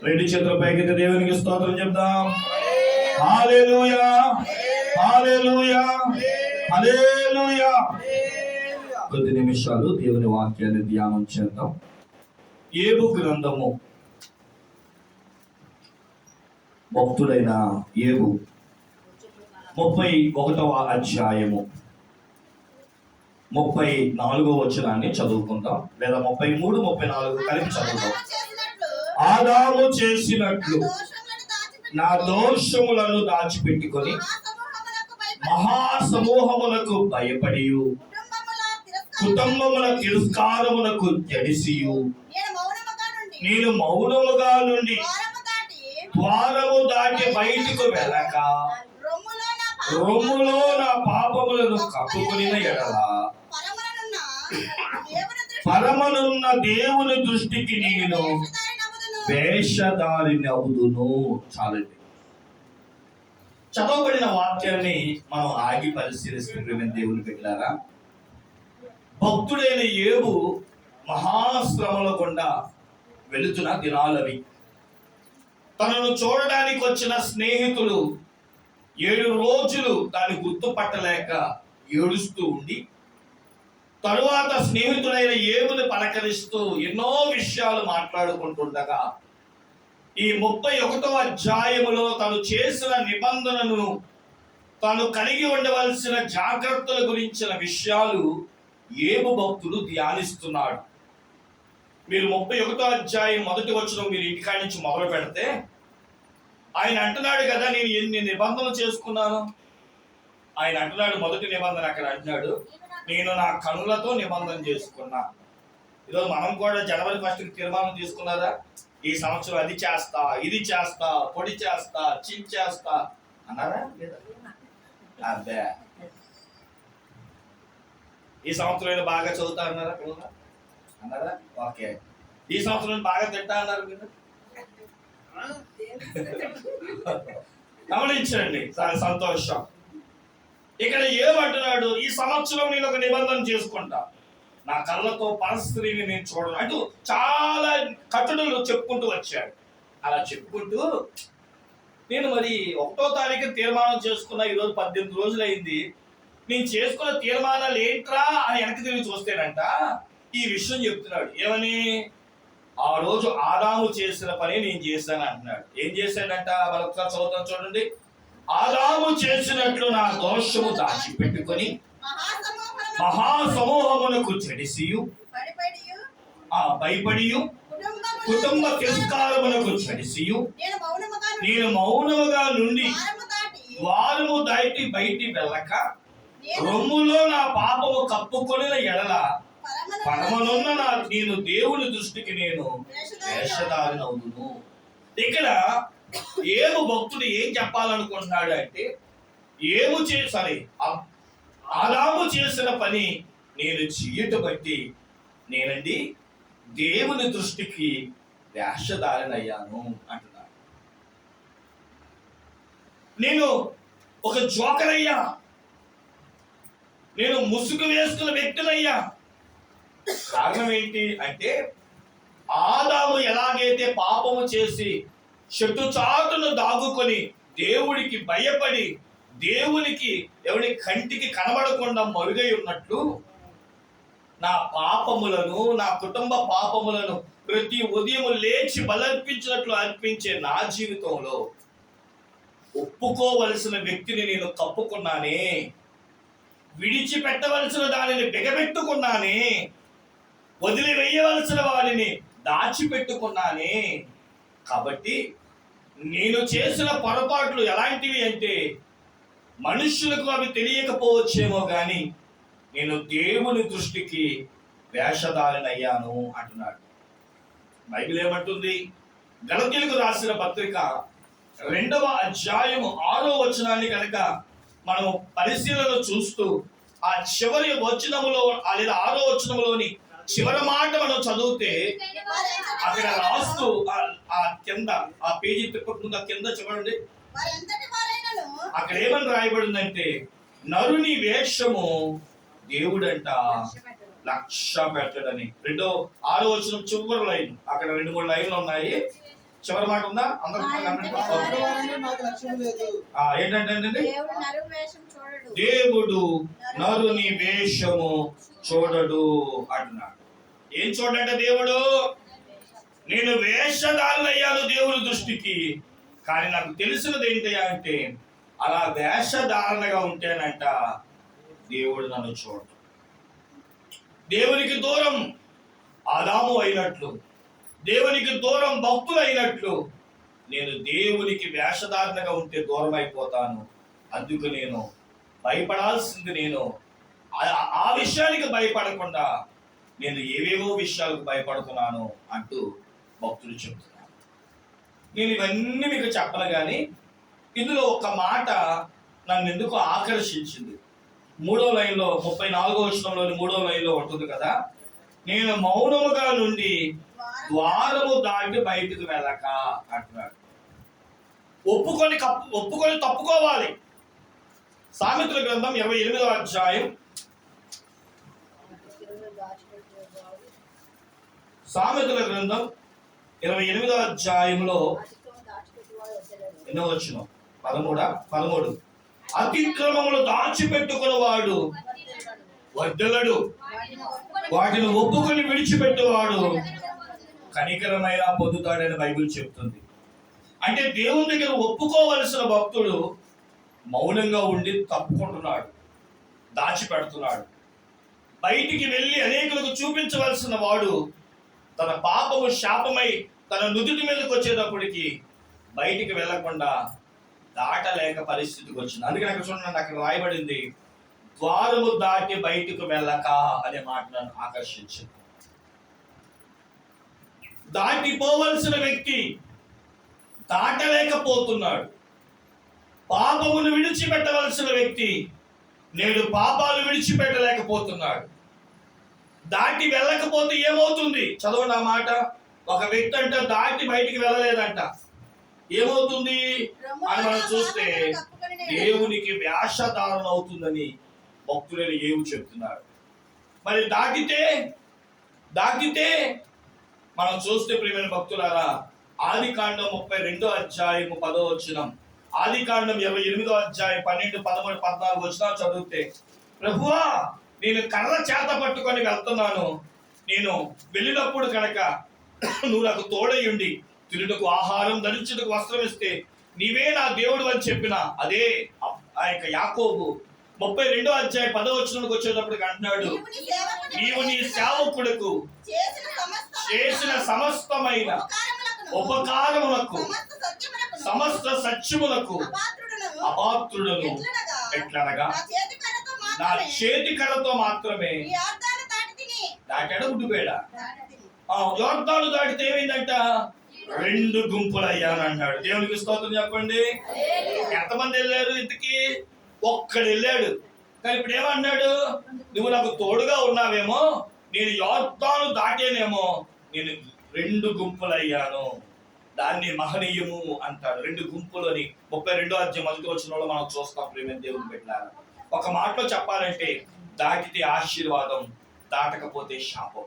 రెండు చేతుల పైకి దేవునికి స్తోత్రం చెప్దాం. హల్లెలూయా, హల్లెలూయా, హల్లెలూయా. కొద్ది నిమిషాలు దేవుని వాక్యాన్ని ధ్యానం చేద్దాం. యోబు గ్రంథము, భక్తుడైన యోబు 31వ అధ్యాయము 34వ వచనాన్ని చదువుకుందాం, లేదా 33, 34 కలిపి చదువుతాం. ఆదాము చేసినట్లు నా దోషములను దాచిపెట్టుకొని మహాసమూహములకు భయపడి కుటుంబముల తిరస్కారములకు జడిసియు నేను మౌనముగా నుండి ద్వారము దాటి బయటకు వెళ్ళక రొమ్ములో నా పాపములను కప్పుకొనిన ఎడల పరమనున్న దేవుని దృష్టికి నేను వేషధారిని అవుదును. చాలండి. చదవబడిన వాక్యాన్ని మనం ఆగి పరిశీలిస్తున్న దేవుని బిడ్డలారా, భక్తుడైన యోబు మహాశ్రమల గుండా వెళుతున్న దినాలవి. తనను చూడడానికి వచ్చిన స్నేహితులు 7 రోజులు దాన్ని గుర్తుపట్టలేక ఏడుస్తూ ఉండి, తరువాత స్నేహితుడైన యోబుని పలకరిస్తూ ఎన్నో విషయాలు మాట్లాడుకుంటుండగా ఈ 31వ అధ్యాయములో తను చేసిన నిబంధనను, తాను కలిగి ఉండవలసిన జాగ్రత్తల గురించిన విషయాలు యోబు భక్తుడు ధ్యానిస్తున్నాడు. మీరు 31వ అధ్యాయం మొదటి వచనం మీరు ఇంటికాడి నుంచి మొదలు పెడితే ఆయన అంటున్నాడు కదా, నేను ఎన్ని నిబంధనలు చేసుకున్నాను. ఆయన అంటున్నాడు, మొదటి నిబంధన అక్కడ అంటున్నాడు, నేను నా కనులతో నిబంధన చేసుకున్నా. ఈరోజు మనం కూడా జనవరి 1కి తీర్మానం తీసుకున్నారా, ఈ సంవత్సరం అది చేస్తా, ఇది చేస్తా, పొడి చేస్తా, చించేస్తా అన్నారా లేదా? అదే. ఈ సంవత్సరం బాగా చదువుతా అన్నారా పిల్లలు అన్నారా? ఓకే. ఈ సంవత్సరం బాగా తింటా అన్నారు మీరు? గమనించండి, చాలా సంతోషం. ఇక్కడ ఏమంటున్నాడు, ఈ సంవత్సరం నేను ఒక నిబంధన చేసుకుంటా, నా కళ్ళతో పరస్త్రీని నేను చూడను అంటూ చాలా కట్టడలు చెప్పుకుంటూ వచ్చాడు. అలా చెప్పుకుంటూ నేను మరి 1వ తారీఖు తీర్మానం చేసుకున్నా, ఈరోజు 18 రోజులు అయింది, నేను చేసుకున్న తీర్మానాలు ఏంట్రా అని వెనక్కి తిరిగి చూస్తేనంట ఈ విషయం చెప్తున్నాడు. ఏమని? ఆ రోజు ఆదాము చేసిన పని నేను చేశాను అంటున్నాడు. ఏం చేశాడంట? మరొకసారి చదువుతాను చూడండి. ఆదాము చేసినట్లు నా దోషము దాచిపెట్టుకొని మహాసమూహమునకు జడిసియు భయపడియు కుటుంబ తిరస్కారమునకు జడిసియు నేను మౌనముగా నుండి ద్వారము దాటి బయటి వెళ్ళక రొమ్ములో నా పాపము కప్పుకొనిన ఎడల పరమనున్న నేను దేవుని దృష్టికి నేను వేషధారిని అవుదును. ఇక్కడ యోబు భక్తుడు ఏం చెప్పాలనుకుంటున్నాడు అంటే, ఆదాము చేసిన పని నేను చెయ్యట బట్టి నేనండి దేవుని దృష్టికి వేషధారిని అయ్యాను అంటున్నాడు. నేను ఒక జోకర్ అయ్యా, నేను ముసుగు వేస్తున్న వ్యక్తులయ్యా. కారణం ఏంటి అంటే, ఆదాము ఎలాగైతే పాపము చేసి చెట్టు చాటును దాగుకొని దేవుడికి భయపడి దేవునికి ఎవరి కంటికి కనబడకుండా మరుగై ఉన్నట్లు, నా పాపములను, నా కుటుంబ పాపములను ప్రతి ఉదయం లేచి బలర్పించినట్లు అర్పించే నా జీవితంలో ఒప్పుకోవలసిన వ్యక్తిని నేను కప్పుకున్నానే, విడిచిపెట్టవలసిన దానిని బిగబెట్టుకున్నానే, వదిలివేయవలసిన వాడిని దాచిపెట్టుకున్నానే. కాబట్టి నేను చేసిన పొరపాట్లు ఎలాంటివి అంటే, మనుషులకు అవి తెలియకపోవచ్చేమో కానీ నేను దేవుని దృష్టికి వేషధారిని అయ్యాను అంటున్నాడు. బైబిల్ ఏమంటుంది? గలతీయులకు రాసిన పత్రిక 2వ అధ్యాయము 6వ వచనాన్ని కనుక మనము పరిశీలన చూస్తూ ఆ చివరి వచనములో లేదా 6వ వచనములోని చివరి మాట మనం చదివితే అక్కడ రాస్తూ ఆ కింద ఆ పేజీ తిప్పకుండా కింద చూడండి, అక్కడ ఏమని రాయబడిందంటే, నరుని వేషము దేవుడంట లక్ష్య పెట్టడని. 6వ వచనం చివరి లైన్, అక్కడ 2-3 లైన్లు ఉన్నాయి. చివరి మాట ఉందా అందరూ ఏంటంటే దేవుడు నరుని వేషము చూడడు అంటున్నాడు. ఏం చూడంటే దేవుడు, నేను వేషధారణయ్యాను దేవుని దృష్టికి, కానీ నాకు తెలిసినది ఏంటి అంటే అలా వేషధారణగా ఉంటేనంట దేవుడు నన్ను చూడడు. దేవునికి దూరం ఆదాము అయినట్లు, దేవునికి దూరం భక్తులు అయినట్లు నేను దేవునికి వేషధారణగా ఉంటే దూరం అయిపోతాను. అందుకు నేను భయపడాల్సింది నేను ఆ విషయానికి భయపడకుండా నేను ఏవేవో విషయాలకు భయపడుతున్నాను అంటూ భక్తులు చెబుతున్నారు. నేను ఇవన్నీ మీకు చెప్పను కానీ ఇందులో ఒక మాట నన్ను ఎందుకు ఆకర్షించింది. 3వ లైన్లో 34వ వచనంలోని 3వ లైన్లో ఉంటుంది కదా, నేను మౌనముగా నుండి ద్వారము దాటి బయటకు వెళ్ళక అంటున్నాడు. ఒప్పుకొని తప్పుకోవాలి. సామెతల గ్రంథం 28వ అధ్యాయం, సామెతల గ్రంథం 28వ అధ్యాయంలో ఎన్నో వచనం 13 అతిక్రమములు దాచిపెట్టుకున్నవాడు వర్ధిల్లడు, వాటిని ఒప్పుకొని విడిచిపెట్టేవాడు కనికరమైన పొందుతాడని బైబిల్ చెప్తుంది. అంటే దేవుని దగ్గర ఒప్పుకోవలసిన భక్తుడు మౌనంగా ఉండి తప్పుకుంటున్నాడు, దాచిపెడుతున్నాడు. బయటికి వెళ్ళి అనేకులకు చూపించవలసిన వాడు తన పాపము శాపమై తన నుదుటి మీదకి వచ్చేటప్పటికి బయటికి వెళ్లకుండా దాటలేక పరిస్థితికి వచ్చింది. అందుకే అక్కడ చూడండి, అక్కడ రాయబడింది ద్వారము దాటి బయటకు వెళ్ళక అనే మాట నన్ను ఆకర్షించింది. దాటిపోవలసిన వ్యక్తి దాటలేకపోతున్నాడు. పాపమును విడిచిపెట్టవలసిన వ్యక్తి నేడు పాపాలు విడిచిపెట్టలేకపోతున్నాడు. దాటి వెళ్ళకపోతే ఏమవుతుంది? చదవండి ఆ మాట. ఒక వ్యక్తి అంటే దాటి బయటికి వెళ్ళలేదంట, ఏమవుతుంది అని మనం చూస్తే దేవునికి వేషధారణ అవుతుందని భక్తులని ఏమి చెప్తున్నారు. మరి దాటితే మనం చూస్తే ప్రియమైన భక్తులారా, ఆదికాండం 32వ అధ్యాయం 10వ వచనం, ఆదికాండం 28వ అధ్యాయం 12, 13, 14 వచనాలు చదివితే, ప్రభువా నేను కర్ర చేత పట్టుకొని వెళ్తున్నాను, నేను వెళ్ళినప్పుడు కనుక నువ్వు నాకు తోడయుండి తిరుటకు ఆహారం, ధరించుటకు వస్త్రం ఇస్తే నీవే నా దేవుడు అని చెప్పిన అదే ఆ యొక్క యాకోబు 32వ అధ్యాయం 10వ వచనంలోకి వచ్చేటప్పటికి అంటున్నాడు, నీవు నీ సేవకుడుకు చేసిన సమస్తమైన ఉపకారములకు సమస్త సత్యములకు అపాత్రుడను ఎట్లనగా నా చేతి కర్రతో మాత్రమే దాటాడు గుడ్డుపేడ. యోర్దాను దాటితే ఏమైందంట? 2 గుంపులు అయ్యాను అన్నాడు. దేవునికి స్తోత్రం చెప్పండి. ఎంతమంది వెళ్ళారు? ఇంతకి ఒక్కడు వెళ్ళాడు. కానీ ఇప్పుడు ఏమన్నాడు? నువ్వు నాకు తోడుగా ఉన్నావేమో, నేను యోర్దాను దాటేనేమో, నేను 2 గుంపులు అయ్యాను. దాన్ని మహనీయము అంటారు. 2 గుంపులు అని 32వ అధ్యాయం 1వ వచనంలో మనం చూస్తాం. ప్రేమ దేవుని పెట్టారు. ఒక మాటలో చెప్పాలంటే దాటితే ఆశీర్వాదం, దాటకపోతే శాపం.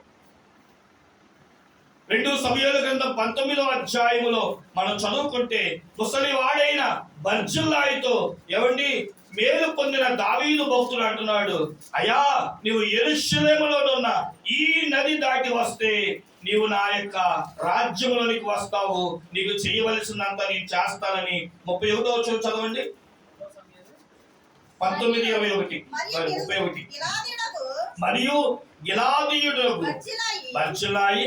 2 సమూయేలు గ్రంథం 19వ అధ్యాయములో మనం చదువుకుంటే ముసలివాడైన బర్జిల్లాయితో ఏమండి మేలు పొందిన దావీదు భక్తుడు అంటున్నాడు, అయ్యా నీవు యెరూషలేములో ఉన్న ఈ నది దాటి వస్తే నీవు నా యొక్క రాజ్యంలోనికి వస్తావు, నీకు చేయవలసినంత నేను చేస్తానని 31వ వచనం చదవండి. 19:21 మరియు గిలాదీయుడగు బర్జిల్లాయి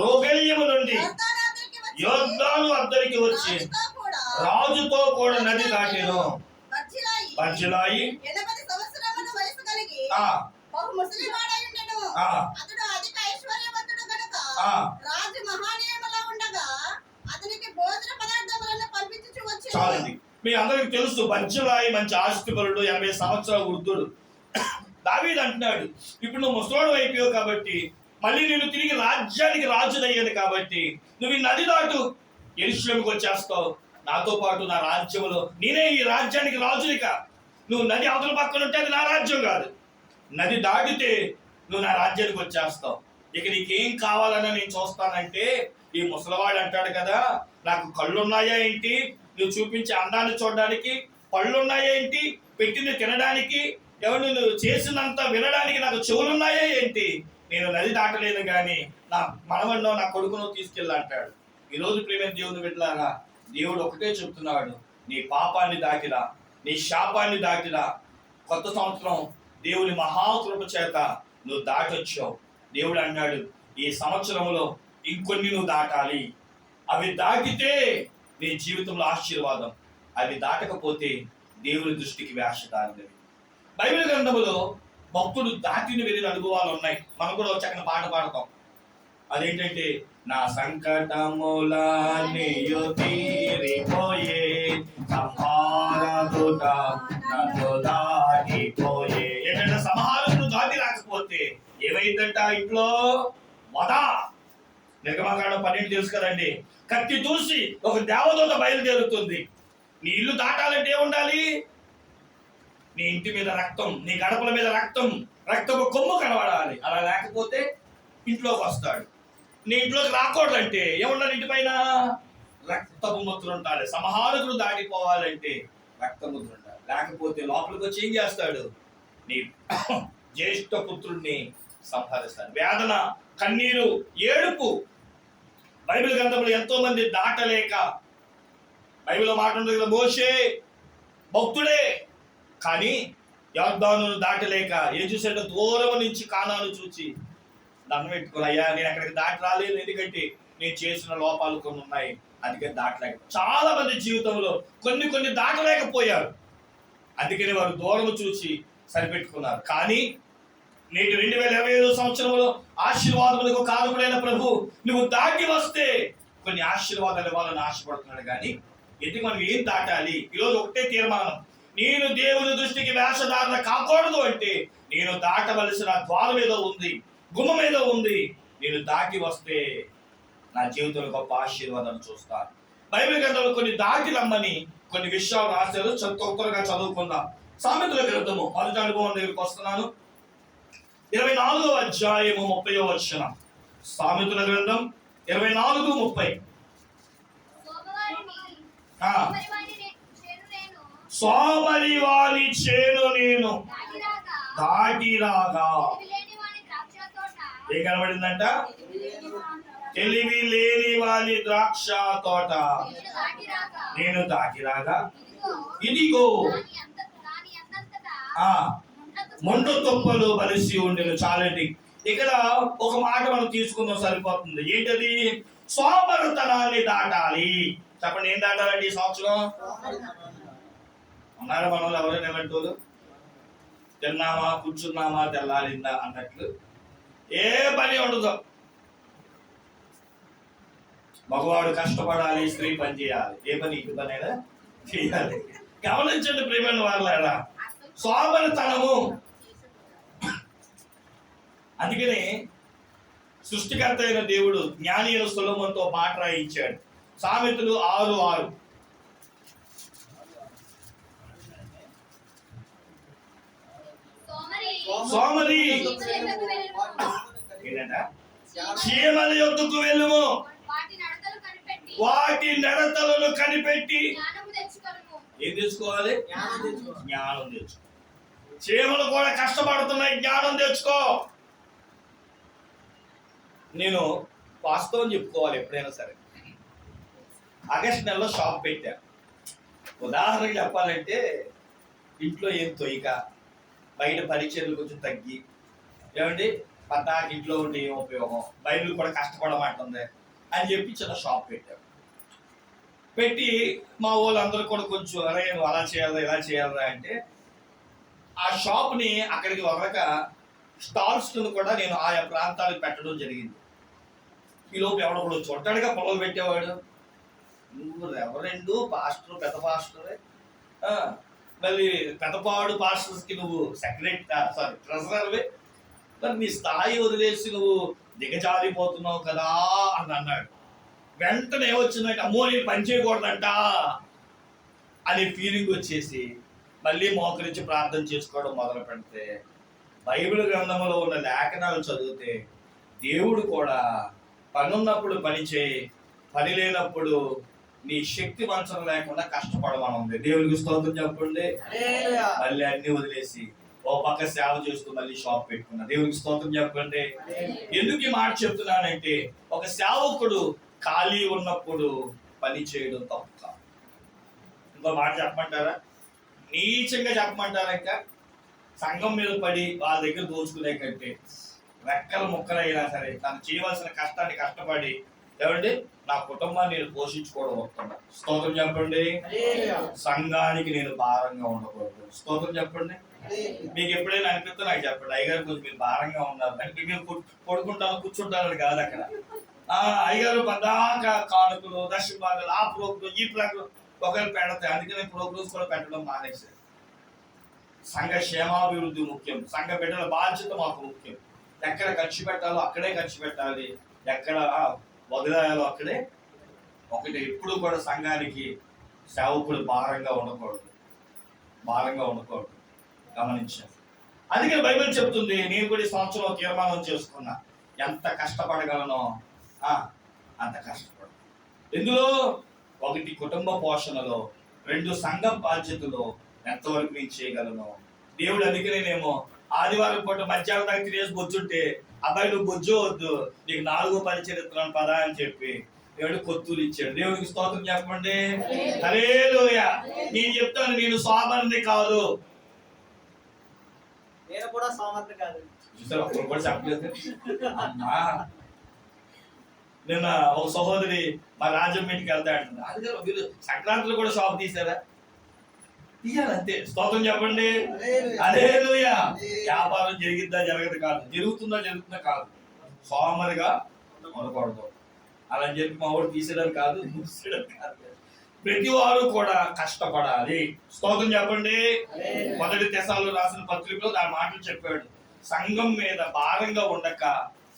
రోగెల్యము నుండి యోర్దాను అద్దరికి వచ్చి రాజుతో కూడా నది దాటెను. బర్జిల్లాయి 80 సంవత్సరముల వయసు కలిగి బహు ముసలివాడై ఉండెను. అతడు అధిక ఐశ్వర్యవంతుడు గనుక రాజు మహానీయములో ఉండగా అతనికి భోజన పదార్థములను పంపించుచు వచ్చెను. చాలండి, మీ అందరికి తెలుసు బర్జిల్లాయి మంచి ఆస్తిపరుడు, 80 సంవత్సరాల వృద్ధుడు. దావీదు అంటున్నాడు, ఇప్పుడు నువ్వు ముసలోడు అయిపోయావు కాబట్టి, మళ్ళీ నేను తిరిగి రాజ్యానికి రాజునయ్యాను కాబట్టి నువ్వు ఈ నది దాటు యెరూషలేముకు వచ్చేస్తావు, నాతో పాటు నా రాజ్యంలో నేనే ఈ రాజ్యానికి రాజునిక. నువ్వు నది అవతల పక్కన ఉంటే అది నా రాజ్యం కాదు, నది దాటితే నువ్వు నా రాజ్యానికి వచ్చేస్తావు. ఇక నీకేం కావాలని నేను చూస్తానంటే ఈ ముసలివాడు అంటాడు కదా, నాకు కళ్ళు ఉన్నాయా ఏంటి, నువ్వు చూపించే అందాన్ని చూడడానికి, పళ్ళు ఉన్నాయా ఏంటి, పెట్టింది తినడానికి, ఎవరు నువ్వు చేసినంత వినడానికి నాకు చెవులు ఉన్నాయా ఏంటి, నేను నది దాటలేను కానీ నా మనవన్నో నా కొడుకును తీసుకెళ్ళి అంటాడు. ఈరోజు ప్రేమ దేవుని బిడ్డలారా, దేవుడు ఒకటే చెప్తున్నాడు, నీ పాపాన్ని దాటిరా, నీ శాపాన్ని దాటిరా. కొత్త సంవత్సరం దేవుని మహాకృప చేత నువ్వు దాటొచ్చావు. దేవుడు అన్నాడు, ఈ సంవత్సరంలో ఇంకొన్ని నువ్వు దాటాలి. అవి దాటితే నీ జీవితంలో ఆశీర్వాదం, అవి దాటకపోతే దేవుని దృష్టికి వేషధారణవి. బైబిల్ గ్రంథములో భక్తుడు దాటిని వెళ్ళిన అనుభవాలు ఉన్నాయి. మనం కూడా చక్కని పాట పాడతాం. అదేంటంటే, నా సంకటములన్నీయు తీరిపోయే, సంహారదుట నన్ను దాటిపోయే. ఏంటంటే సంహారదుడు దాటి రాకపోతే ఏమైందంట, ఇంట్లో వద. నిర్గమకాండం 12 తెలుసు కదండి. కత్తి దూసి ఒక దేవదూత బయలుదేరుతుంది. నీ ఇల్లు దాటాలంటే ఏముండాలి? నీ ఇంటి మీద రక్తం, నీ గడపల మీద రక్తం, రక్తపు కొమ్ము కనబడాలి. అలా లేకపోతే ఇంట్లోకి వస్తాడు. నీ ఇంట్లోకి రాకూడదంటే ఏముండాలి? ఇంటి పైన రక్తపు ముద్ర ఉండాలి. సంహారకుడు దాటిపోవాలంటే రక్తముద్ర ఉండాలి. లేకపోతే లోపలికి వచ్చి ఏం చేస్తాడు? నీ జ్యేష్ఠ పుత్రుడిని సంహరిస్తాడు. వేదన, కన్నీరు, ఏడుపు. బైబిల్ గ్రంథంలో ఎంతో మంది దాటలేక, బైబిల్లో మాట ఉంటుంది కదా, మోషే భక్తుడే కానీ యొర్దానును దాటలేక ఏం చూసాడు? దూరం నుంచి కానాను చూచి దండం పెట్టుకుని, అయ్యా నేను అక్కడికి దాటి రాలేదు, ఎందుకంటే నేను చేసిన లోపాలు కొన్ని ఉన్నాయి, అందుకని దాటలేక. చాలా మంది జీవితంలో కొన్ని దాటలేకపోయారు, అందుకని వారు దూరం చూసి సరిపెట్టుకున్నారు. కానీ నేటి 2025 సంవత్సరంలో ఆశీర్వాదములకు కారకుడైన ప్రభు నువ్వు దాటి వస్తే కొన్ని ఆశీర్వాదాలు ఇవ్వాలని ఆశపడుతున్నాడు. కానీ ఎందుకు మనం ఏం దాటాలి? ఈరోజు ఒకటే తీర్మానం, నేను దేవుని దృష్టికి వేషధారణ కాకూడదు అంటే నేను దాటవలసిన ద్వారం ఏదో ఉంది, గుమ్మం ఏదో ఉంది. నేను దాటి వస్తే నా జీవితంలో గొప్ప ఆశీర్వాదాన్ని చూస్తాను. బైబిల్ గ్రంథంలో కొన్ని దాటి రమ్మని కొన్ని విషయాలు రాశారు. త్వరగా చదువుకుందాం. సామెతల గ్రంథము 1వ అనుభవం దగ్గరికి వస్తున్నాను. 24వ అధ్యాయము 30వ వచనం. సామెతల గ్రంథం 24:30. సోమరి వాని చేను నేను దాటి రాగా. ఏం కనబడిందంట? తెలివి లేని వాని ద్రాక్ష తోట నేను దాటి రాగా, ఇదిగో మొండు తుప్పలు బలిసి ఉండేను. చాలండి, ఇక్కడ ఒక మాట మనం తీసుకుందాం, సరిపోతుంది. ఏంటది? సోమరితనాన్ని దాటాలి. చెప్పండి, ఏం దాటాలండి ఈ సంవత్సరం? అన్నారు మనలో ఎవరైనా ఏమంటారు? తిన్నామా, కూర్చున్నామా, తెల్లారిందా అన్నట్లు ఏ పని ఉండదు. మగవాడు కష్టపడాలి, స్త్రీ పని చేయాలి. ఏ పని? ఇంటి పని అయినా చేయాలి. గమనించండి ప్రియమైన వాళ్ళారా, సోమరితనము. అందుకనే సృష్టికర్త అయిన దేవుడు జ్ఞాని అయిన సొలొమోనుతో పాట రాయించాడు. సామెతలు 6:6. సోమరి ఏంటంట? చీమల యొద్దకు వెళ్ళుము, వాటి నడతలను కనిపెట్టి ఏం తెచ్చుకోవాలి? జ్ఞానం తెచ్చుకో. చీమలు కూడా కష్టపడుతున్నాయి, జ్ఞానం తెచ్చుకో. నేను వాస్తవం చెప్పుకోవాలి ఎప్పుడైనా సరే. ఆగస్టు నెలలో షాప్ పెట్టా. ఉదాహరణకు చెప్పాలంటే, ఇంట్లో ఏం తొయ్యక, బయట పరిచర్లు కొంచెం తగ్గి, ఏమండి పద్దాకి ఇంట్లో ఉంటే ఏం ఉపయోగం, బైబిల్ కూడా కష్టపడమంటుంది అని చెప్పి చిన్న షాప్ పెట్టాను. పెట్టి మా వాళ్ళందరూ కూడా కొంచెం అరే నువ్వు అలా చేయాలా ఇలా చేయాలా అంటే, ఆ షాప్ని అక్కడికి వదలక స్టాల్స్ కూడా నేను ఆయా ప్రాంతాలకు పెట్టడం జరిగింది. ఈలోపు ఎవడో కూడా చూడటాడుగా పొలం పెట్టేవాడు. నువ్వు రెవరెండు పాస్టర్, పెద్ద పాస్టరే, మళ్ళీ పెద్దపాడు పాస్టర్స్కి నువ్వు ట్రెజరర్వే, మరి నీ స్థాయి వదిలేసి నువ్వు దిగజారిపోతున్నావు కదా అని అన్నాడు. వెంటనే ఏమొచ్చిందంటే, అమ్మో నేను పని చేయకూడదంట అనే ఫీలింగ్ వచ్చేసి మళ్ళీ మోకరించి ప్రార్థన చేసుకోవడం మొదలు పెడితే, బైబిల్ గ్రంథంలో ఉన్న లేఖనాలు చదివితే దేవుడు కూడా పని ఉన్నప్పుడు పని చేయి, పని లేనప్పుడు నీ శక్తి వంచన లేకుండా కష్టపడమని ఉంది. దేవునికి స్తోత్రం చెప్పండి. మళ్ళీ అన్ని వదిలేసి ఓ పక్క సేవ చేస్తూ మళ్ళీ షాప్ పెట్టుకున్నా. దేవునికి స్తోత్రం చెప్పండి. ఎందుకు ఈ మాట చెప్తున్నానంటే, ఒక సేవకుడు ఖాళీ ఉన్నప్పుడు పని చేయడం తప్పు కాదు. ఇంకో మాట చెప్పమంటారా? నీచంగా చెప్పమంటారా? ఇంకా సంఘం మీద పడి వాళ్ళ దగ్గర దోచుకునే కంటే రెక్కల ముక్కలైనా సరే తను చేయవలసిన కష్టాన్ని కష్టపడి, ఏమండి, నా కుటుంబాన్ని నేను పోషించుకోవడం వస్తున్నా. స్తోత్రం చెప్పండి. సంఘానికి నేను భారంగా ఉండకూడదు. స్తోత్రం చెప్పండి. మీకు ఎప్పుడైనా అనిపిస్తే నాకు చెప్పండి, అయ్యగారు కొంచెం మీరు భారంగా ఉన్నారు అంటే మీరు పడుకుంటాను కూర్చుంటారని కాదు. అక్కడ అయ్యగారు పదాక కానుకలు, దర్శన భాగాలు, ఆ ప్రోగ్రాం ఈ ప్రోగ్రాం ఒకవేళ పెడతాయి. అందుకని ప్రోగ్రామ్స్ కూడా పెట్టడం మానేశారు. సంఘ క్షేమాభివృద్ధి ముఖ్యం. సంఘ బిడ్డల బాధ్యత మాకు ముఖ్యం. ఎక్కడ ఖర్చు పెట్టాలో అక్కడే ఖర్చు పెట్టాలి, ఎక్కడ వదిలేయాలో అక్కడే. ఒకటి, ఎప్పుడు కూడా సంఘానికి సేవకుడు భారంగా ఉండకూడదు, భారంగా ఉండకూడదు. గమనించాను. అందుకే బైబిల్ చెప్తుంది, నేను కూడా ఈ సంవత్సరం తీర్మానం చేసుకున్నా, ఎంత కష్టపడగలనో అంత కష్టపడు. ఇందులో ఒకటి కుటుంబ పోషణలో, రెండు సంఘం బాధ్యతలో ఎంతవరకు నేను చేయగలను. దేవుడు అందుకనేనేమో ఆదివారం పూట మధ్యాహ్నం దాకా తినేసి బొజ్జుంటే, అబ్బాయి నువ్వు బొజ్జు వద్దు, నీకు 4 పరిచరిత్రను పదా అని చెప్పి దేవుడు కొత్తూరు ఇచ్చాడు. దేవునికి స్తోత్రం చెప్పండి. హల్లెలూయా. నేను చెప్తాను, నేను సామాన్యుని కాదు. నేను కూడా సామర్థ్యం కాదు. చూసారు, ఒక్కరు కూడా చెప్పలేదు. నిన్న ఒక సహోదరి మా రాజ్యం ఇంటికి వెళ్తా అంటుంది. అది మీరు సంక్రాంతిలో కూడా షాప్ తీసారా? తీయాలంతే. స్తోత్రం చెప్పండి. హల్లెలూయా. వ్యాపారం జరిగిద్దా జరగదు కాదు, జరుగుతుందా కాదు. సోమరిగా ఉండకూడదు. అలా చెప్పి మా వాడు తీసేయడం కాదు, మూసేయడం కాదు. ప్రతి వారు కూడా కష్టపడాలి. స్తోత్రం చెప్పండి. 1 తెస్సలోనికీయులకు రాసిన పత్రికలో దాని మాటలు చెప్పాడు. సంఘం మీద భారంగా ఉండక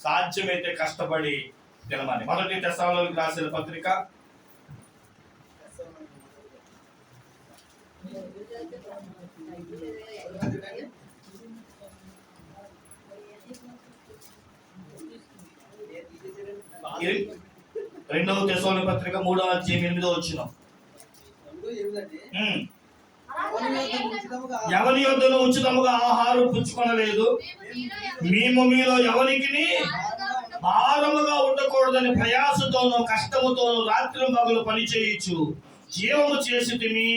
సాధ్యమైతే కష్టపడి తినమని. 1 తెస్సలోనికీయులకు రాసిన పత్రిక 2 తెస్సలోనికీయుల పత్రిక 3వ అధ్యాయం 8వ వచనం. ఎవరి యొద్దను ఉచితముగా ఆహారం పుచ్చుకొనలేదు, మేము మీలో ఎవరికి భారముగా ఉండకూడదని ప్రయాసతోనూ కష్టముతోనూ రాత్రి పగలు పని చేయొచ్చు జీవము చేసి తిని.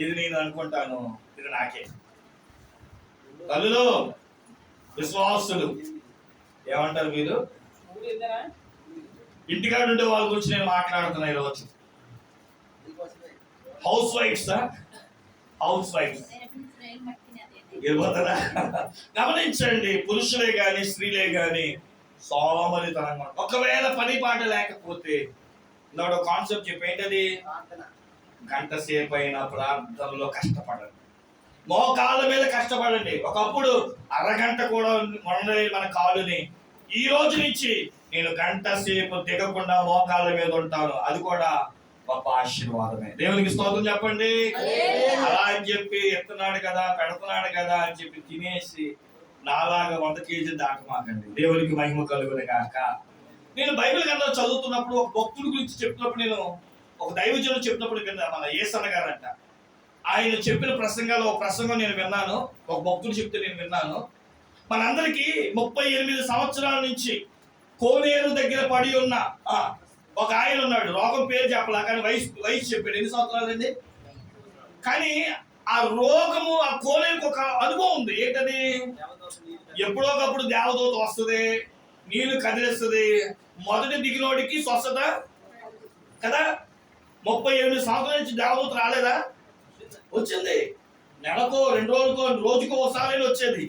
ఇది నేను అనుకుంటాను, ఇది నాకే. తల్లులు, విశ్వాసులు ఏమంటారు మీరు? ఇంటికాడ ఉండే వాళ్ళ గురించి నేను మాట్లాడుతున్నా ఈరోజు. హౌస్ వైఫ్స్ ఇవ్వతరా? గమనించండి, పురుషులే గాని స్త్రీలే గాని సోమరితనంగా, ఒకవేళ పని పాట లేకపోతే ఇందాక కాన్సెప్ట్ చెప్పేంటది, గంట సేపు అయిన ప్రార్థనలో కష్టపడండి, మోకాళ్ళ మీద కష్టపడండి. ఒకప్పుడు అరగంట కూడా ఉండలేదు మన కాలుని. ఈ రోజు నుంచి నేను గంట సేపు దిగకుండా మోకాళ్ళ మీద ఉంటాను. అది కూడా గొప్ప ఆశీర్వాదమే. దేవునికి స్తోత్రం చెప్పండి. అలా అని చెప్పి ఎత్తున్నాడు కదా, పెడుతున్నాడు కదా అని చెప్పి తినేసి నాలాగా 100 కేజీలు దాటమాకండి. దేవునికి మహిమ కలుగును గాక. నేను బైబిల్ గ్రంథం చదువుతున్నప్పుడు ఒక భక్తుడి గురించి చెప్పినప్పుడు, నేను ఒక దైవజనుడు చెప్పినప్పుడు విన్నా. మన యేసన్న గారంట, ఆయన చెప్పిన ప్రసంగాలు ఒక ప్రసంగం నేను విన్నాను, ఒక భక్తుడు చెప్తే నేను విన్నాను. మనందరికీ 38 సంవత్సరాల నుంచి కోనేరు దగ్గర పడి ఉన్న ఒక ఆయన ఉన్నాడు. రోగం పేరు చెప్పలా, కానీ వయసు చెప్పాడు. ఎన్ని సంవత్సరాలండి? కానీ ఆ రోగము, ఆ కోనేరుకు ఒక అనుభవం ఉంది. ఏంటది? ఎప్పుడో ఒకప్పుడు దేవదూత వస్తుంది, నీళ్లు కదిలిస్తుంది, మొదటి దిగినోడికి స్వస్థత కదా. 38 సంవత్సరాల నుంచి దేవదూత రాలేదా? వచ్చింది. నెలకో 2 రోజులకో రోజుకో ఒకసారి వచ్చేది.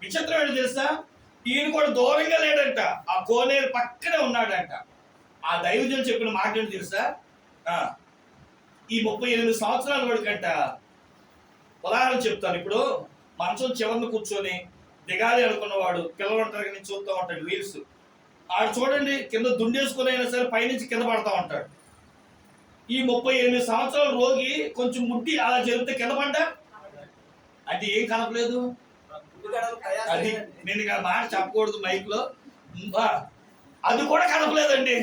విచిత్రం ఏంటి తెలుసా? ఈయన కూడా దూరంగా లేడంట, ఆ కోనేరు పక్కనే ఉన్నాడంట. ఆ దైవజనుడు చెప్పిన మాట ఏంటి తెలుసా? ఈ 38 సంవత్సరాల వాడికంట, ఉదాహరణ చెప్తాను. ఇప్పుడు మంచం చివరిని కూర్చొని దిగాలి అనుకున్నవాడు, పిల్లలు ఉంటారు కానీ చూస్తూ ఉంటాడు రీల్స్. ఆడు చూడండి, కింద దుండేసుకుని అయినా సరే పైనుంచి కింద పడతా ఉంటాడు. ఈ 38 సంవత్సరాల రోగి కొంచెం ముట్టి అలా జరిగితే కింద పడ్డా అది ఏం కనపలేదు. అది నేను మాట చెప్పకూడదు మైక్ లో. అది కూడా కదపలేదండి.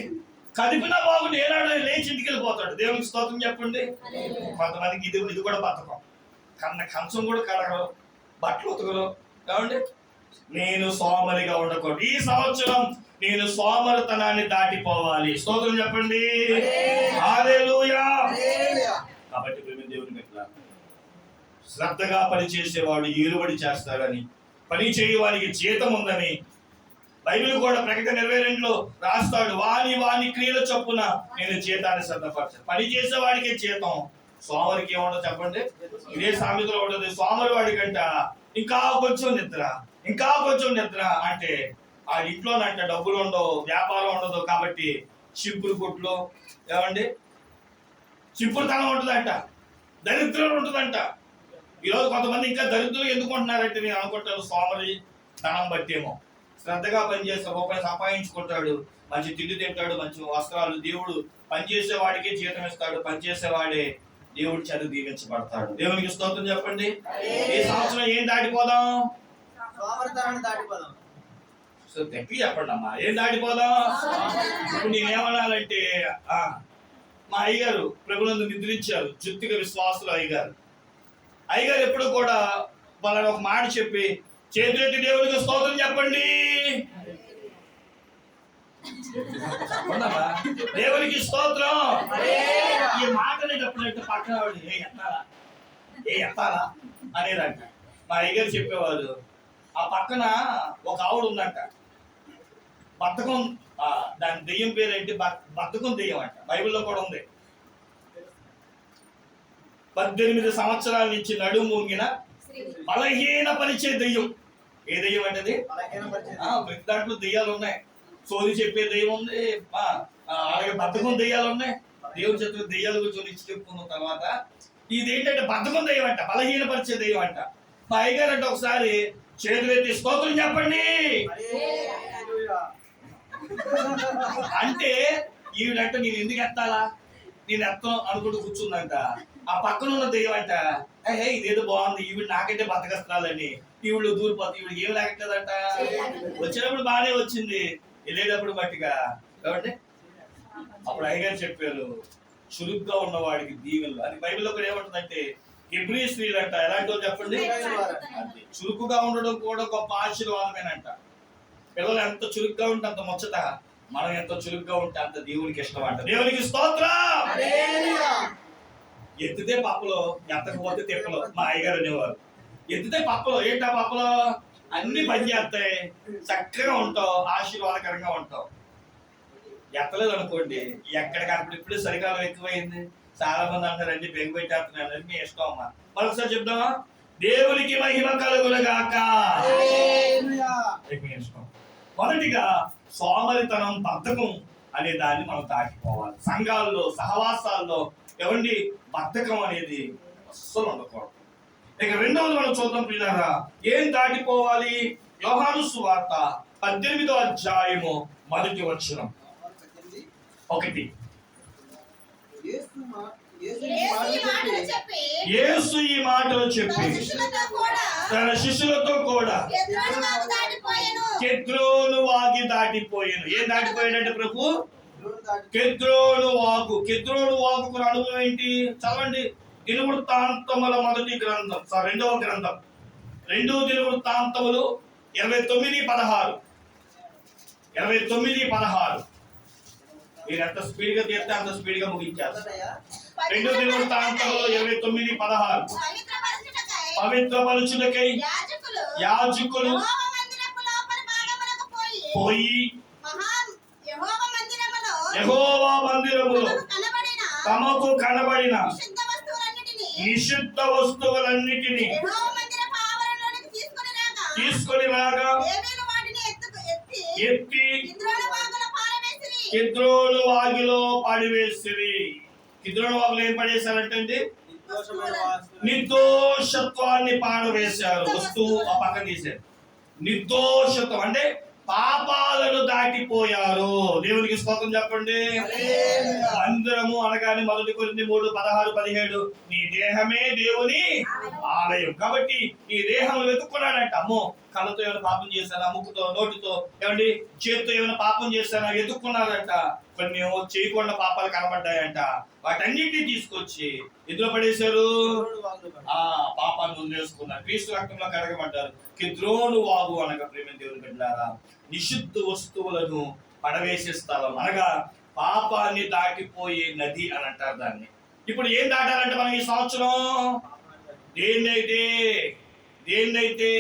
కదిపినా బాగుండి ఏనాడు లేచి ఇంటికి వెళ్ళిపోతాడు. దేవునికి స్తోత్రం చెప్పండి. కొంతమందికి ఇది కూడా బతకం. కంచం కూడా కడగరు, బట్టలు ఉతకరు. ఏమండి, నేను సోమరిగా ఉండకూడదు. ఈ సంవత్సరం నేను సోమరితనాన్ని దాటిపోవాలి. స్తోత్రం చెప్పండి. హల్లెలూయా. కాబట్టి దేవుని మీద శ్రద్ధగా పనిచేసేవాడు ఏలుబడి చేస్తాడని, పని చేయవానికి జీతం ఉందని బైబిల్ కూడా ప్రకటన 22లో రాస్తాడు. వాని క్రియల చొప్పున నేను జీతాన్ని సిద్ధపరచాను. పని చేసేవాడికే జీతం, సోమరికి ఏముండదు చెప్పండి. ఇదే సామెతలో ఉండదు. సోమరి వాడికంట ఇంకా కొంచెం నిద్ర, ఇంకా కొంచెం నిద్ర అంటే ఆ ఇంట్లోనంట డబ్బులు ఉండవు, వ్యాపారం ఉండదు. కాబట్టి చింపురు కొట్లు, ఏమండి, చింపురుతనం ఉంటుందంట, దరిద్రం ఉంటుందంట. ఈరోజు కొంతమంది ఇంకా దరిద్రులు ఎందుకు ఉంటున్నారంటే నేను అనుకుంటాను సోమరి ధనం బట్టేమో. శ్రద్ధగా పనిచేస్తే రూపాయలు సంపాదించుకుంటాడు, మంచి తిండి తింటాడు, మంచి వస్త్రాలు. దేవుడు పనిచేసేవాడికే జీతం ఇస్తాడు, పనిచేసేవాడే దేవుడు చేత దీవించబడతాడు. దేవునికి స్తోత్రం చెప్పండి. ఈ సంవత్సరం ఏం దాటిపోదాం? గట్టి చెప్పండి అమ్మా, ఏం దాటిపోదాం? ఇప్పుడు నేనేమనాలంటే, మా అయ్యగారు ప్రభునందు నిద్రించారు, జుత్తిక విశ్వాసులు అయ్యగారు ఎప్పుడు కూడా వాళ్ళని ఒక మాట చెప్పి, చేతులెత్తి దేవునికి స్తోత్రం చెప్పండి. దేవునికి స్తోత్రం. ఈ మాటని చెప్పినట్టు పక్కన వాడు ఎత్తాలా అనేదంట. మా అయ్యగారు చెప్పేవాళ్ళు, ఆ పక్కన ఒక ఆవిడ ఉందంట, బద్ధకం. దాని దెయ్యం పేరేంటి? బద్ధకం దెయ్యం అంట. బైబిల్లో కూడా ఉంది. 18 సంవత్సరాల నుంచి నడుము మూంగిన బలహీన పరిచే దెయ్యం. ఏ దెయ్యం అంటే అది? ప్రతి దాంట్లో దెయ్యాలు ఉన్నాయి. సోది చెప్పే దెయ్యం ఉంది, అలాగే బద్ధకం దెయ్యాలు ఉన్నాయి. దేవుని చేతులు దెయ్యాల గురించి చెప్పుకున్న తర్వాత ఇదేంటంటే బద్ధకం దెయ్యం అంట, బలహీన పరిచే దెయ్యం అంట. మా అయ్యగారు అంటే ఒకసారి చేతులెత్తి స్తోత్రం చెప్పండి అంటే ఈవిడంటే నేను ఎందుకు ఎత్తాలా, నేను ఎత్తాను అనుకుంటూ కూర్చుందంట. ఆ పక్కన ఉన్న దెయ్యం అంట, ఇదేదో బాగుంది, ఈవిడ నాకంటే బతకస్తున్నాలని ఈవిళ్ళు దూరిపోతుంది. ఈవిడ ఏమి లేకట్లేదంట. వచ్చినప్పుడు బాగానే వచ్చింది, వెళ్ళేటప్పుడు మట్టిగా. కాబట్టి అప్పుడు అయ్యగారు చెప్పారు, చురుగ్గా ఉన్నవాడికి దీవెనలు. అది బైబిల్లో కూడా ఏమంటుందంటే, హెబ్రీ స్త్రీలు అంట ఎలాంటి వాళ్ళు చెప్పండి, చురుకుగా ఉండడం కూడా గొప్ప ఆశీర్వాదమేనంట. పిల్లలు ఎంత చురుగ్గా ఉంటే అంత ముచ్చట, మనం ఎంత చురుగ్గా ఉంటే అంత దేవునికి ఇష్టం అంట. దేవునికి స్తోత్రం. ఎత్తితే పప్పలో, ఎత్తకపోతే తిప్పలో. మా అయ్యగారు అనేవారు, ఎత్తితే పప్పలో. ఏంటా పప్పలో? అన్ని పని చేస్తాయి, చక్కగా ఉంటావు, ఆశీర్వాదకరంగా ఉంటావు. ఎత్తలేదు అనుకోండి, ఎక్కడికప్పుడు ఇప్పుడు చలికాలం ఎక్కువైంది, చాలా మంది అంటారు అన్ని బెంగ పెట్టేస్తున్నాను. మీ ఇష్టం అమ్మా. మరొకసారి చెప్దామా? దేవునికి మహిమ కలుగునుగాక. మొదటిగా సోమరితనం, బద్ధకం అనే దాన్ని మనం దాటిపోవాలి. సంఘాల్లో, సహవాసాల్లో ఏమండి, బద్ధకం అనేది అస్సలు ఉండకూడదు. ఇక రెండవది మనం చూద్దాం పిల్లరా, ఏం దాటిపోవాలి? యోహాను సువార్త 18వ అధ్యాయము 1వ వచనం. యేసు ఈ మాటలు చెప్పి తన శిష్యులతో కూడా కెద్రోను వాగు దాటిపోయాను. ఏం దాటిపోయాడంటే ప్రభు? కెద్రోను వాగు. కెద్రోను వాగుకు అనుభవం ఏంటి? చదవండి. దినవృత్తాంతముల మొదటి గ్రంథం, 2వ గ్రంథం, 2 దినవృత్తాంతములు 29:16. 29:16. మీరు ఎంత స్పీడ్ గా తీస్తే అంత స్పీడ్ గా ముగించారు. 2 దినవృత్తాంతములు 29:16. పవిత్రపరచుటకై యాజకులు పోయి యెహోవా మందిరములో తమకు కనబడిన నిషిద్ధ వస్తువులన్నిటినీ తీసుకొని రాగా ఎత్తి కిద్రోను వాగులో పడివేసిరి. కిద్రోను వాగులో ఏం పడేశారంటే నిర్దోషత్వాన్ని పాడవేశారు. వస్తువు ఆ పక్కన తీశారు. నిర్దోషత్వం అంటే పాపాలను దాటిపోయారు. దేవునికి స్తోత్రం చెప్పండి. మందిరము అనగానే 1 కొరింథీ 3:16-17 నీ దేహమే దేవుని ఆలయం. కాబట్టి నీ దేహం వెతుక్కున్నాడంట. అమ్మో కళ్ళతో ఏమైనా పాపం చేశానా, ముక్కుతో, నోటితో, ఏమండి చేతితో ఏమైనా పాపం చేశానా ఎదుక్కున్నారంట. కొన్ని చేయకుండా పాపాలు కనబడ్డాయంట. వాటన్నిటిని తీసుకొచ్చి ఎందులో పడేశారు? పాపాన్ని వదిలేసుకున్నారు. క్రీస్తు రక్తంలో కడగబడ్డారు. కిద్రోను వాగు అనగా ప్రేమ దేవుని బిడ్డలారా, నిషిద్ధ వస్తువులను పడవేసే స్థలం అనగా పాపాన్ని దాటిపోయే నది అని అంటారు దాన్ని. ఇప్పుడు ఏం దాటాలంటే మనం ఈ సంవత్సరం దేన్నైతే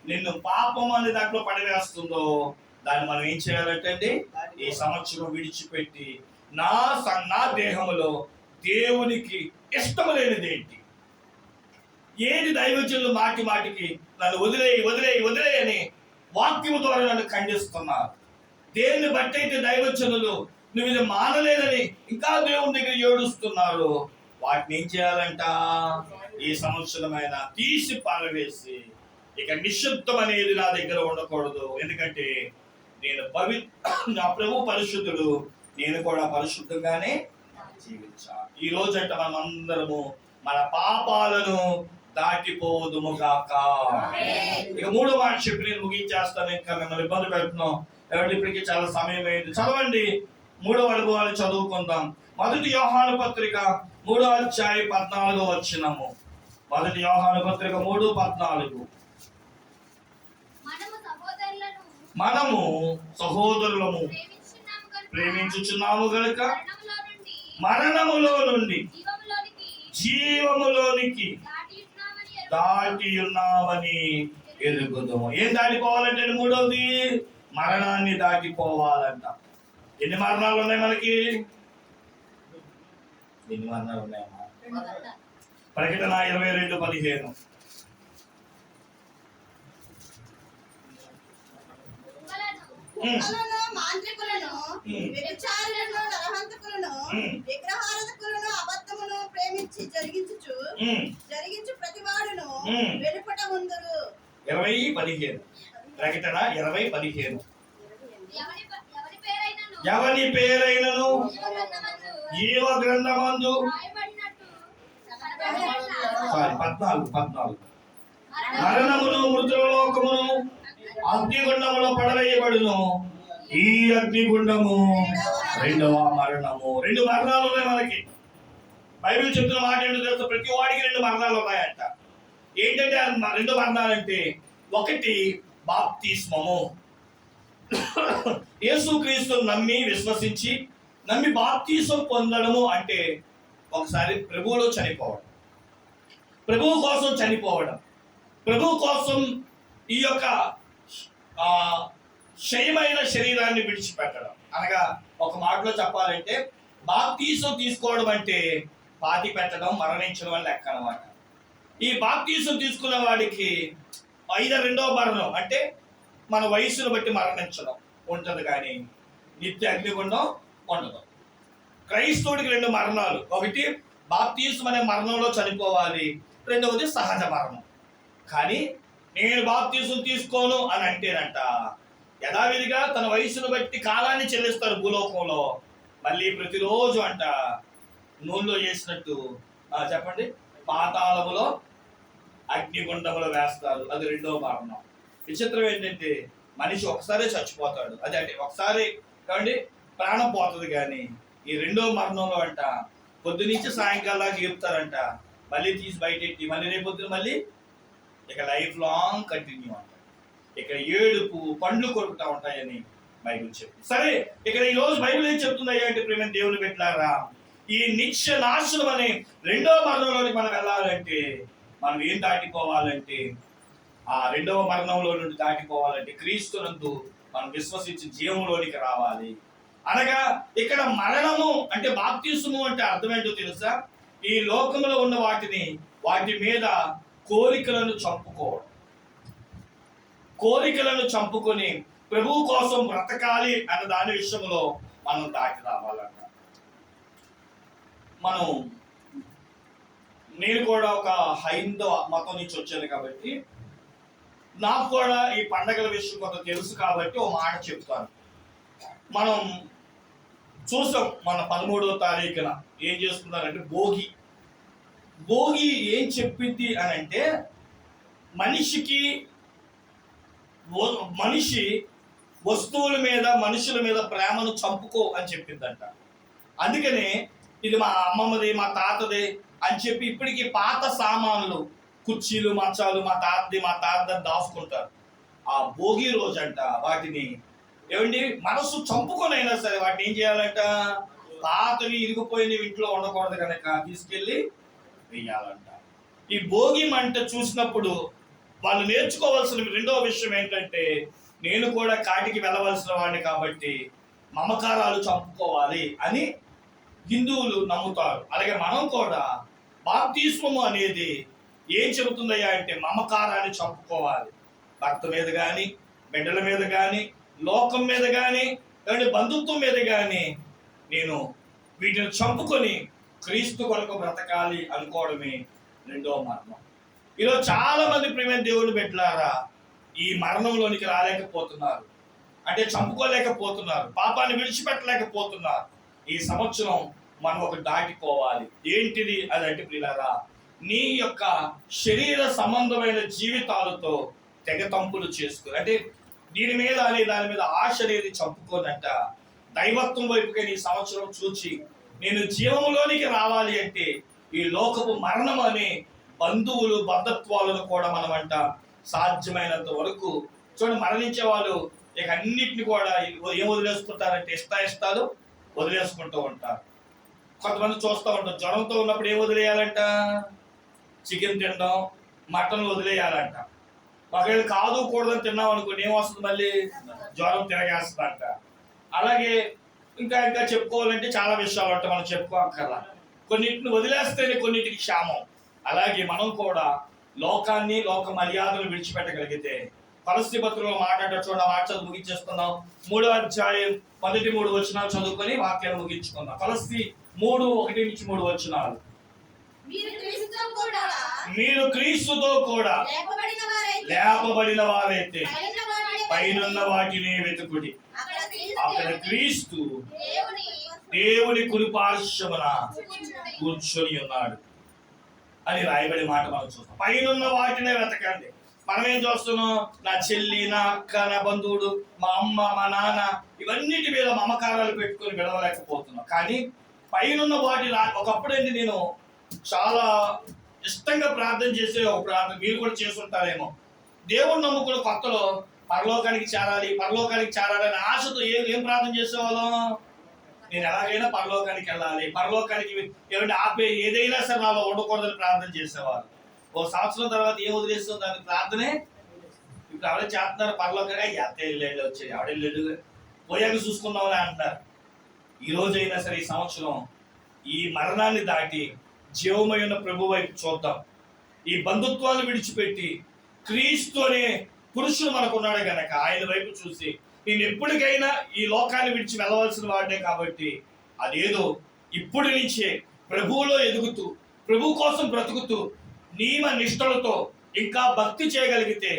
నిన్ను పాపం అనే దాంట్లో పడవేస్తుందో దాన్ని మనం ఏం చేయాలంటే అండి, ఈ సంవత్సరం విడిచిపెట్టి నా దేహములో దేవునికి ఇష్టం లేనిది ఏంటి, ఏది దైవజనులు మాటి మాటికి నన్ను వదిలేయి అని వాక్యము ద్వారా నన్ను ఖండిస్తున్నారు. దేన్ని బట్టి అయితే దైవజనులు నువ్వు ఇది మానలేదని ఇంకా దేవుని దగ్గర ఏడుస్తున్నారు, వాటిని ఏం చేయాలంట, ఈ సంవత్సరమైన తీసి పారవేసి ఇక నిశ్శబ్దం అనేది నా దగ్గర ఉండకూడదు. ఎందుకంటే నా ప్రభు పరిశుద్ధుడు, నేను కూడా పరిశుద్ధంగానే జీవించాలి. ఈ రోజంట మనం అందరము మన పాపాలను దాటిపోదుము గాక. ఇక మూడో మాట చెప్పి నేను ముగించేస్తాను, ఇంకా మిమ్మల్ని ఇబ్బంది పెడుతున్నాం. ఎవరి ఇప్పటికీ చాలా సమయం అయింది. చదవండి, 3వ అనుభవాన్ని చదువుకుందాం. 1 యోహాను పత్రిక 3వ అధ్యాయం 14వ వచనము. 1 యోహాను పత్రిక 3:14. మనము సహోదరులము ప్రేమించుచున్నాము గనుక మరణములో నుండి జీవములోనికి దాటి ఉన్నామని ఎరుగుదాము. ఏం దాటిపోవాలంటే మూడవది మరణాన్ని దాటిపోవాలంట. ఎన్ని మరణాలు ఉన్నాయి మనకి? ఎన్ని మరణాలు ఉన్నాయమ్మా? ప్రకటన 22:15. మాంత్రికులను, వ్యభిచారులను, నరహంతకులను, విగ్రహారాధకులను అబద్ధమును ప్రేమించి జరిగించు ప్రతివాడును వెలుపట ఉందురు. 20:15. ప్రకటన 20:15. ఎవని పేరైనను జీవ గ్రంథమందు 14 మరణమును మృతులోకమును అగ్నిగుండములో పడవేయబడును. ఈ అగ్నిగుండము రెండవ మరణము. 2 మరణాలు ఉన్నాయి మనకి. బైబిల్ చెప్తున్న మాట ఏంటో తెలుసు, ప్రతి వాడికి 2 మరణాలు ఉన్నాయంట. ఏంటంటే 2 మరణాలు అంటే, ఒకటి బాప్తిస్మము. యేసుక్రీస్తు నమ్మి విశ్వసించి బాప్తిసం పొందడము అంటే ఒకసారి ప్రభువులో చనిపోవడం, ప్రభువు కోసం చనిపోవడం, ప్రభువు కోసం ఈ యొక్క క్షయమైన శరీరాన్ని విడిచిపెట్టడం. అనగా ఒక మాటలో చెప్పాలంటే బాప్తిసం తీసుకోవడం అంటే పాతి పెట్టడం, మరణించడం అని లెక్క అన్నమాట. ఈ బాప్తిసం తీసుకున్న వాడికి రెండవ మరణం అంటే మన వయసును బట్టి మరణించడం ఉంటుంది, కానీ నిత్య అగ్నిగుండం ఉండదు. క్రైస్తవుడికి 2 మరణాలు. ఒకటి బాప్తిసం అనే మరణంలో చనిపోవాలి, రెండవది సహజ మరణం. కానీ నేను బాప్తిసం తీసుకోను అని అంటేనంట, యథావిధిగా తన వయసును బట్టి కాలాన్ని చెల్లిస్తారు భూలోకంలో. మళ్ళీ ప్రతిరోజు అంట నూనెలో చేసినట్టు చెప్పండి, పాతాళములో అగ్నిగుండములో వేస్తారు. అది 2వ మరణం. విచిత్రం ఏంటంటే మనిషి ఒకసారి చచ్చిపోతాడు, అదే అంటే ఒకసారి కాబట్టి ప్రాణం పోతుంది. కానీ ఈ 2వ మరణంలో అంట పొద్దునుంచి సాయంకాలం దాకా చెప్తారంట, మళ్ళీ తీసి బయటెట్టి మళ్ళీ రేపొద్దున మళ్ళీ ఇక లైఫ్ లాంగ్ కంటిన్యూ అంట. ఇక్కడ ఏడుపు పండ్లు కొరుకుతా ఉంటాయని బైబిల్ చెప్తుంది. సరే, ఇక్కడ ఈ రోజు బైబిల్ ఏం చెప్తుంది అంటే ప్రేమ దేవుని పెట్టారా, ఈ నిత్య నాశనం అనే 2వ మరణంలోకి మనం వెళ్ళాలంటే మనం ఏం దాటిపోవాలంటే, ఆ 2వ మరణంలో నుండి దాటిపోవాలంటే క్రీస్తునందు మనం విశ్వసించి జీవంలోనికి రావాలి. అనగా ఇక్కడ మరణము అంటే బాప్తిసము అంటే అర్థం ఏంటో తెలుసా? ఈ లోకంలో ఉన్న వాటి మీద కోరికలను చంపుకొని ప్రభువు కోసం బ్రతకాలి అన్న దాని విషయంలో మనం దాటి రావాలన్న. నేను కూడా ఒక హైందవ మతం నుంచి వచ్చాను కాబట్టి నాకు కూడా ఈ పండగల విషయం కొంత తెలుసు కాబట్టి ఓ మాట చెప్తాను. మనం చూసాం మన 13వ తారీఖున ఏం చేస్తున్నారంటే భోగి ఏం చెప్పింది అని అంటే, మనిషికి మనిషి వస్తువుల మీద మనుషుల మీద ప్రేమను చంపుకో అని చెప్పిందంట. అందుకనే ఇది మా అమ్మమ్మది మా తాతది అని చెప్పి ఇప్పటికీ పాత సామాన్లు కుర్చీలు మంచాలు మా తాతది దాచుకుంటారు. ఆ భోగి రోజంట వాటిని ఏమండి మనసు చంపుకొనైనా సరే వాటిని ఏం చేయాలంట, పాతవి ఇరిగిపోయినవి ఇంట్లో ఉండకూడదు కనుక తీసుకెళ్ళి వేయాలంట. ఈ భోగి మంట చూసినప్పుడు వాళ్ళు నేర్చుకోవాల్సిన రెండవ విషయం ఏంటంటే, నేను కూడా కాటికి వెళ్ళవలసిన వాడిని కాబట్టి మమకారాలు చంపుకోవాలి అని హిందువులు నమ్ముతారు. అలాగే మనం కూడా బాప్తిస్మము అనేది ఏం చెబుతుందయ్యా అంటే మమకారాన్ని చంపుకోవాలి. భర్త మీద కానీ, బిడ్డల మీద కానీ, లోకం మీద కానీ, లేదంటే బంధుత్వం మీద కానీ నేను వీటిని చంపుకొని క్రీస్తు కొరకు బ్రతకాలి అనుకోవడమే రెండవ మరణం. ఈరోజు చాలా మంది ప్రియమైన దేవుని బిడ్డలారా ఈ మరణంలోనికి రాలేకపోతున్నారు, అంటే చంపుకోలేకపోతున్నారు, పాపాన్ని విడిచిపెట్టలేకపోతున్నారు. ఈ సంవత్సరం మనం ఒక దాటిపోవాలి. ఏంటిది అదంటే ప్రియులారా, నీ యొక్క శరీర సంబంధమైన జీవితాలతో తెగతంపులు చేసుకుని, అంటే దీని మీద అనే దాని మీద ఆశ అనేది చంపుకోనంట దైవత్వం వైపుగా నీ సంవత్సరం చూచి నేను జీవములోనికి రావాలి అంటే ఈ లోకపు మరణం అనే బంధువులు బంధత్వాలను కూడా మనమంట సాధ్యమైనంత వరకు చూడండి, మరణించే వాళ్ళు ఇక అన్నిటిని కూడా ఏం వదిలేసుకుంటారంటే ఇష్టాలు వదిలేసుకుంటూ ఉంటారు. కొంతమంది చూస్తూ ఉంటారు, జ్వరంతో ఉన్నప్పుడు ఏం వదిలేయాలంట, చికెన్ తినడం, మటన్ వదిలేయాలంట. ఒకవేళ కాదు కూడదని తిన్నాం అనుకోండి ఏమొస్తుంది, మళ్ళీ జ్వరం తిరగేస్తుందంట. అలాగే ఇంకా చెప్పుకోవాలంటే చాలా విషయాలు ఉంటాయి, మనం చెప్పుకోక్కర్లా. కొన్నిటిని వదిలేస్తేనే కొన్నిటికి క్షేమం. అలాగే మనం కూడా లోకాన్ని లోక మర్యాదను విడిచిపెట్టగలిగితే కొలస్సీ పత్రికలో మాట్లాడే చూడ మాట ముగించేసుకుందాం. 3వ అధ్యాయం 1-3 వచనాలు చదువుకొని వాక్యాన్ని ముగించుకుందాం. కొలస్సీ 3:1-3 వచనాలు. మీరు క్రీస్తుతో కూడా లేపబడిన వారైతే పైనున్న వాటిని వెతుకుడి, అక్కడ క్రీస్తు దేవుని కుడిపార్శ్వమున కూర్చొని ఉన్నాడు అని రాయబడి మాట మనం చూస్తాం. పైనున్న వాటినే వెతకండి. మనం ఏం చూస్తున్నాం, నా చెల్లి, నా అక్క, నా బంధువుడు, మా అమ్మ, మా నాన్న, ఇవన్నిటి మీద మమకారాలు పెట్టుకొని విడవలేకపోతున్నాం. కానీ పైనున్న వాటి ఒకప్పుడేంటి, నేను చాలా ఇష్టంగా ప్రార్థన చేసే ఒక ప్రార్థన మీరు కూడా చేసుంటారేమో. దేవుణ్ణి నమ్ముకున్న కొత్తలో పరలోకానికి చేరాలి అని ఆశతో ఏం ప్రార్థన చేసేవాళ్ళం, నేను ఎలాగైనా పరలోకానికి వెళ్ళాలి, పరలోకానికి ఏమంటే ఆపే ఏదైనా సరే నాలో ఉండకూడదని ప్రార్థన చేసేవాళ్ళు. ఓ సంవత్సరం తర్వాత ఏం వదిలేస్తాం దాని ప్రార్థనే. ఇప్పుడు ఎవరైనా చేస్తున్నారు పరలోకానికి, ఎంత వెళ్ళాడు వచ్చేది ఎవడెళ్ళాడు పోయాక చూసుకుందామని అంటున్నారు. ఈ రోజైనా సరే ఈ సంవత్సరం ఈ మరణాన్ని దాటి జీవమైన ప్రభు వైపు చూద్దాం. ఈ బంధుత్వాన్ని విడిచిపెట్టి క్రీస్తు అనే పురుషుడు మనకున్నాడు గనక ఆయన వైపు చూసి నేను ఎప్పటికైనా ఈ లోకాన్ని విడిచి వెళ్ళవలసిన వాడినే కాబట్టి అదేదో ఇప్పటి నుంచే ప్రభువులో ఎదుగుతూ ప్రభు కోసం బ్రతుకుతూ నియమ నిష్టలతో ఇంకా భక్తి చేయగలిగితే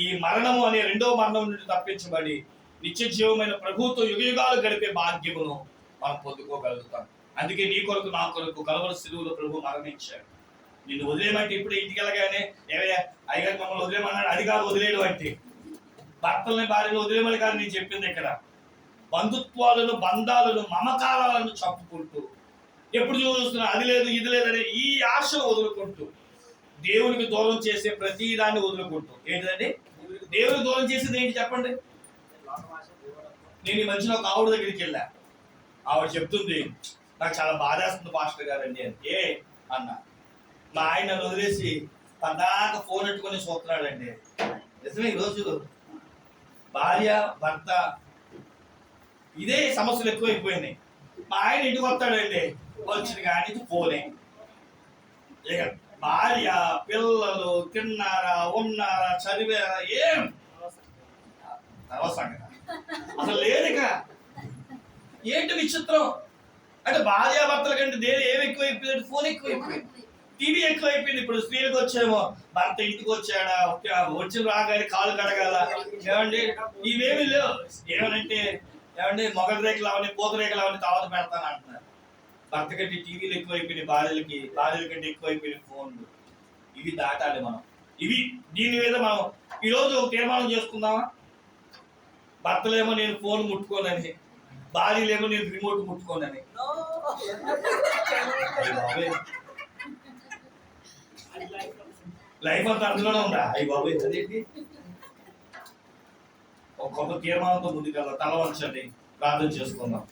ఈ మరణము అనే రెండవ మరణం నుండి తప్పించబడి నిత్య జీవమైన ప్రభువుతో యుగయుగాలు గడిపే భాగ్యమును మనం పొందుకోగలుగుతాం. అందుకే నీ కొరకు నా కొరకు కలవరి శిలువలో ప్రభు మరణించాడు. నిన్ను వదిలేయమంటే ఇప్పుడు ఇంటికి వెళ్ళగానే అయ్యగారు మమ్మల్ని వదిలేయమన్నాడు, అది కాదు వదిలేడు అంటే. భర్తల్ని భార్యను వదిలేమని కాదు నేను చెప్పింది. ఇక్కడ బంధుత్వాలను బంధాలను మమకారాలను చంపుకుంటూ ఎప్పుడు చూస్తున్నా అది లేదు ఇది లేదని ఈ ఆశను వదులుకుంటూ దేవునికి దూరం చేసే ప్రతి దాన్ని వదులుకుంటూ ఏంటంటే దేవునికి దూరం చేసేది ఏంటి చెప్పండి. నేను ఈ మధ్యలో ఒక ఆవిడ దగ్గరికి వెళ్ళా. ఆవిడ చెప్తుంది, నాకు చాలా బాధేస్తుంది పాస్టర్ గారండి అంటే అన్న. మా ఆయన నన్ను వదిలేసి పదాక ఫోన్ పెట్టుకొని చూస్తున్నాడండి. నిజమే, ఈరోజు భార్య భర్త ఇదే సమస్యలు ఎక్కువైపోయినాయి. మా ఆయన ఇంటికి వస్తాడండి, వచ్చిన కానీ ఫోనే. ఇక భార్య పిల్లలు తిన్నారా ఉన్నారా చదివారా ఏం అవసరం అసలు లేదు. ఇక ఏంటి విచిత్రం అంటే భార్యాభర్తల కంటే దేని ఏమి ఎక్కువైపోయింది, ఫోన్ ఎక్కువైపోయింది, టీవీ ఎక్కువైపోయింది. ఇప్పుడు స్త్రీలకు వచ్చేమో భర్త ఇంటికి వచ్చాడా, వచ్చిన రాగానే కాలు కడగాల, ఏమండి ఇవేమి లేవు. ఏమనంటే ఏమండి మొగలి రేఖలు అవన్నీ పూత రేఖలు అవన్నీ తర్వాత పెడతాను అంటున్నారు. భర్త కంటే టీవీలు ఎక్కువైపోయినాయి, భార్యల కంటే ఎక్కువైపోయినాయి ఫోన్లు. ఇవి దాటాలి మనం. ఇవి దీని మీద మనం ఈరోజు ఒక తీర్మానం చేసుకుందామా? భర్తలేమో నేను ఫోన్ ముట్టుకోనని, భార్యలేమో నేను రిమోట్ ముట్టుకోనని. లైఫ్ అంతా అందులోనే ఉందా? అయ్యి బాబు అదేంటి? ఒక గొప్ప తీర్మానంతో ముందుకెళ్దాం. తల వంచండి, ప్రార్థన చేసుకుందాం.